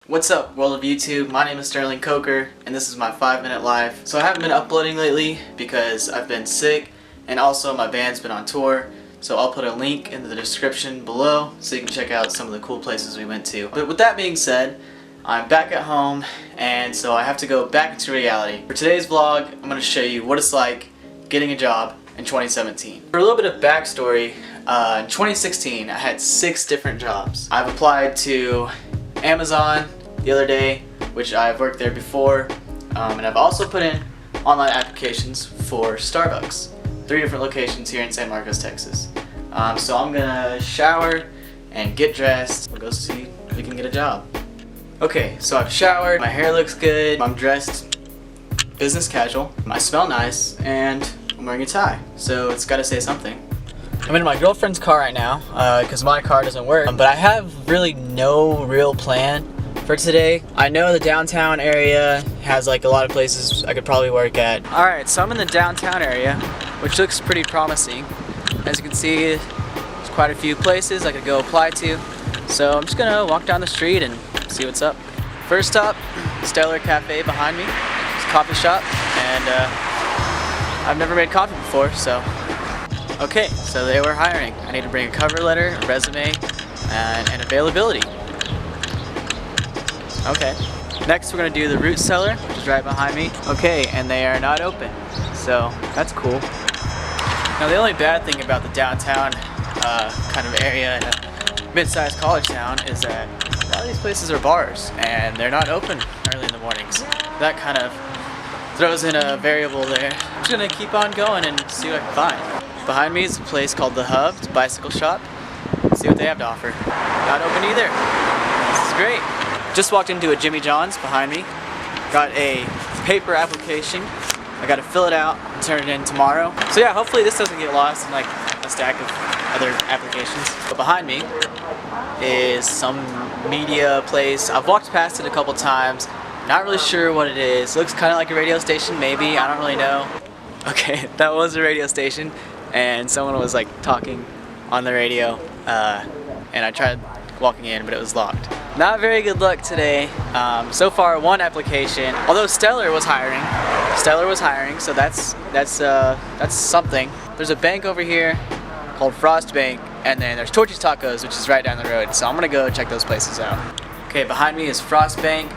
What's up, world of YouTube? My name is Sterling Coker, and this is my 5-minute live. So I haven't been uploading lately because I've been sick, and also my band's been on tour. So I'll put a link in the description below so you can check out some of the cool places we went to. But with that being said, I'm back at home, and so I have to go back into reality. For today's vlog, I'm going to show you what it's like getting a job in 2017. For a little bit of backstory, in 2016 I had 6 different jobs. I've applied to Amazon the other day, which I've worked there before, and I've also put in online applications for Starbucks. 3 different locations here in San Marcos, Texas. So I'm gonna shower and get dressed. We'll go see if we can get a job. Okay, so I've showered, my hair looks good, I'm dressed business casual, I smell nice, and I'm wearing a tie. So it's gotta say something. I'm in my girlfriend's car right now because my car doesn't work, but I have really no real plan for today. I know the downtown area has like a lot of places I could probably work at. Alright, so I'm in the downtown area, which looks pretty promising. As you can see, there's quite a few places I could go apply to. So I'm just gonna walk down the street and see what's up. First stop, Stellar Cafe behind me. It's a coffee shop, and I've never made coffee before, so. Okay, so they were hiring. I need to bring a cover letter, a resume, and availability. Okay. Next we're going to do the root cellar, which is right behind me. Okay, and they are not open, so that's cool. Now the only bad thing about the downtown kind of area in a mid-sized college town is that a lot of these places are bars, and they're not open early in the mornings. That kind of throws in a variable there. I'm just going to keep on going and see what I can find. Behind me is a place called The Hub, it's a bicycle shop. Let's see what they have to offer. Not open either. This is great. Just walked into a Jimmy John's behind me. Got a paper application. I gotta fill it out and turn it in tomorrow. So yeah, hopefully this doesn't get lost in like a stack of other applications. But behind me is some media place. I've walked past it a couple times. Not really sure what it is. Looks kind of like a radio station, maybe. I don't really know. Okay, that was a radio station, and someone was like talking on the radio, and I tried walking in, but it was locked. Not very good luck today. So far, 1 application. Although Stellar was hiring, so that's something. There's a bank over here called Frost Bank, and then there's Torchy's Tacos, which is right down the road. So I'm gonna go check those places out. Okay, behind me is Frost Bank.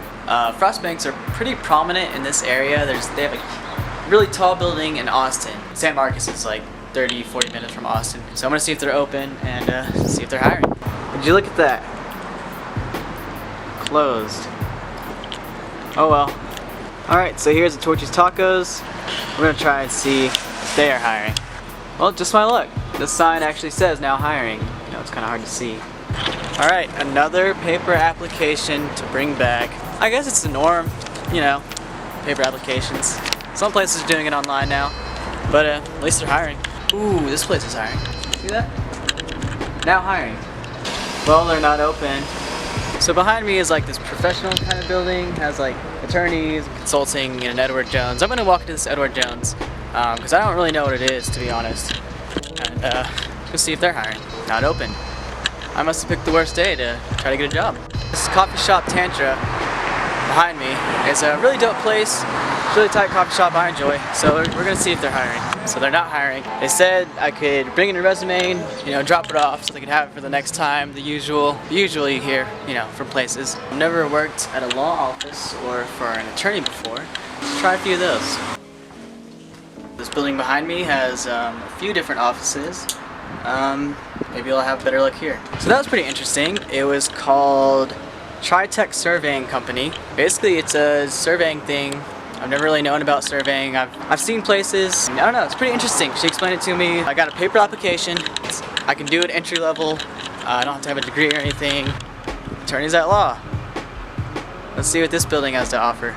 Frost Banks are pretty prominent in this area. They have a really tall building in Austin. San Marcos is like 30-40 minutes from Austin. So I'm gonna see if they're open and see if they're hiring. Would you look at that? Closed. Oh well. Alright, so here's the Torchy's Tacos. We're gonna try and see if they are hiring. Well, just my luck. The sign actually says now hiring. You know, it's kinda hard to see. Alright, another paper application to bring back. I guess it's the norm, you know, paper applications. Some places are doing it online now, but at least they're hiring. Ooh, this place is hiring. See that? Now hiring. Well, they're not open. So behind me is like this professional kind of building, has like attorneys, consulting, and Edward Jones. I'm gonna walk into this Edward Jones because I don't really know what it is, to be honest. And just see if they're hiring. Not open. I must have picked the worst day to try to get a job. This is Coffee Shop Tantra behind me. It's a really dope place. It's a really tight coffee shop I enjoy. So we're gonna see if they're hiring. So they're not hiring. They said I could bring in a resume and, you know, drop it off so they could have it for the next time, the usual. Usually you hear, you know, from places. I've never worked at a law office or for an attorney before. Let's try a few of those. This building behind me has a few different offices. Maybe I'll have better luck here. So that was pretty interesting. It was called Tritech Surveying Company. Basically, it's a surveying thing. I've never really known about surveying. I've seen places. I don't know, it's pretty interesting. She explained it to me. I got a paper application. I can do it entry level. I don't have to have a degree or anything. Attorneys at law. Let's see what this building has to offer.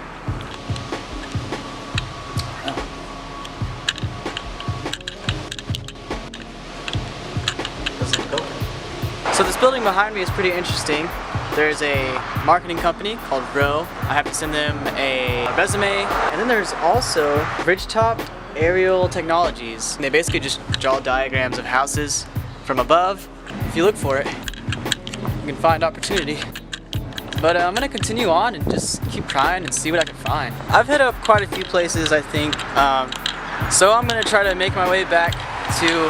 So this building behind me is pretty interesting. There's a marketing company called Row. I have to send them a resume. And then there's also Ridgetop Aerial Technologies. They basically just draw diagrams of houses from above. If you look for it, you can find opportunity. But I'm gonna continue on and just keep trying and see what I can find. I've hit up quite a few places, I think, so I'm gonna try to make my way back to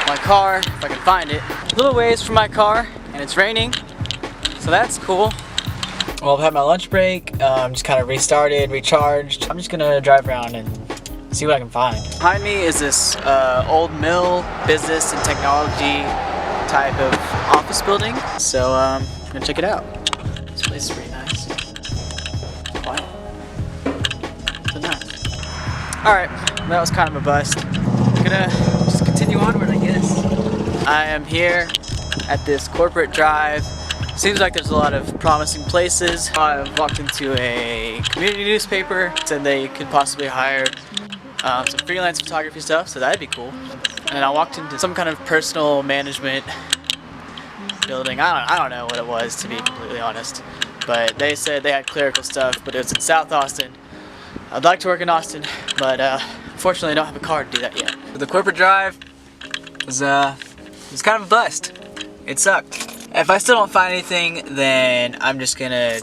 my car if I can find it. A little ways from my car, and it's raining, so that's cool. Well, I've had my lunch break, just kind of restarted, recharged. I'm just gonna drive around and see what I can find. Behind me is this old mill, business and technology type of office building, so I'm gonna check it out. This place is pretty nice. It's quiet. So nice. Alright, that was kind of a bust. I'm gonna just continue onward, I guess. I am here at this corporate drive. Seems like there's a lot of promising places. I've walked into a community newspaper, said they could possibly hire some freelance photography stuff, so that'd be cool. And then I walked into some kind of personal management building. I don't know what it was, to be completely honest. But they said they had clerical stuff, but it was in South Austin. I'd like to work in Austin, but unfortunately I don't have a car to do that yet. The corporate drive was kind of a bust. It sucked. If I still don't find anything, then I'm just gonna,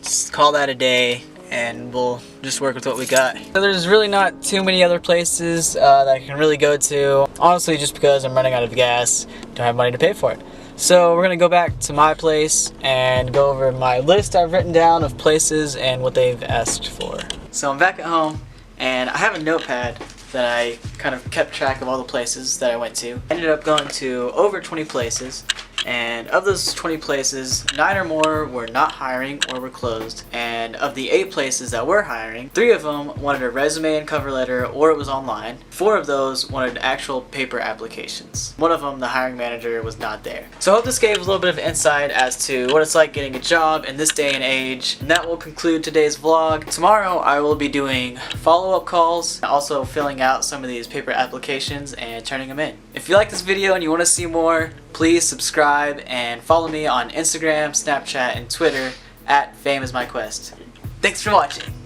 just call that a day and we'll just work with what we got. So there's really not too many other places that I can really go to. Honestly, just because I'm running out of gas, don't have money to pay for it. So we're gonna go back to my place and go over my list I've written down of places and what they've asked for. So I'm back at home and I have a notepad that I kind of kept track of all the places that I went to. I ended up going to over 20 places. And of those 20 places, 9 or more were not hiring or were closed. And of the 8 places that were hiring, 3 of them wanted a resume and cover letter or it was online. 4 of those wanted actual paper applications. One of them, the hiring manager, was not there. So I hope this gave a little bit of insight as to what it's like getting a job in this day and age. And that will conclude today's vlog. Tomorrow I will be doing follow-up calls, also filling out some of these paper applications and turning them in. If you like this video and you want to see more, please subscribe and follow me on Instagram, Snapchat, and Twitter at FameIsMyQuest. Thanks for watching.